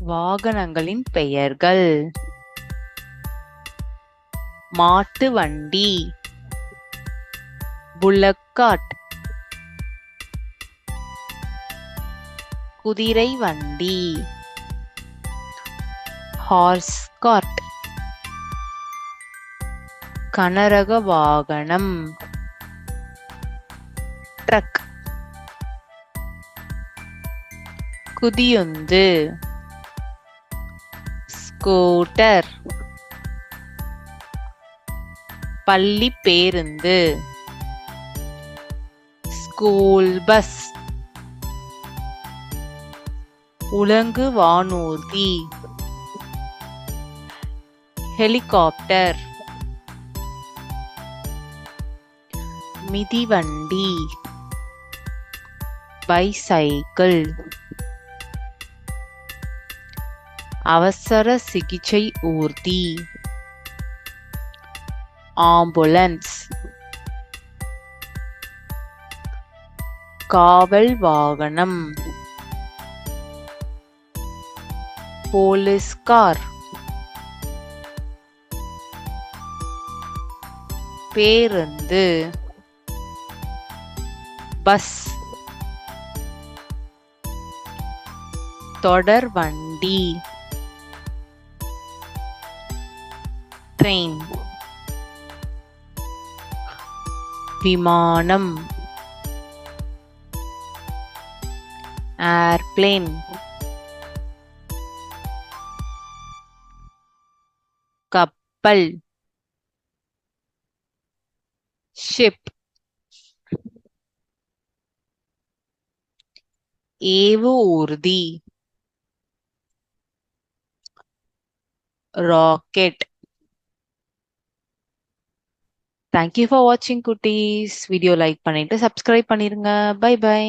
வாகனங்களின் பெயர்கள்: மாட்டு வண்டி, புல்லக் கார்ட், குதிரை வண்டி, ஹார்ஸ் கார்ட், கனரக வாகனம், ட்ரக், குதியுந்து, ஸ்கூட்டர், பள்ளி பேருந்து, ஸ்கூல் பஸ், உலங்கு வானூர்தி, ஹெலிகாப்டர், மிதிவண்டி, பைசைக்கிள், அவசர சிகிச்சை ஊர்தி, ஆம்புலன்ஸ், காவல் வாகனம், போலீஸ் கார், பேருந்து, பஸ், தொடர் வண்டி, ட்ரெயின், விமானம், ஏர்பிளேன், கப்பல், ஷிப், ஏவு ஊர்தி, ராக்கெட். தேங்க்யூ ஃபார் வாட்சிங் குட்டீஸ். வீடியோ லைக் பண்ணிட்டு சப்ஸ்கிரைப் பண்ணிருங்க. Bye by.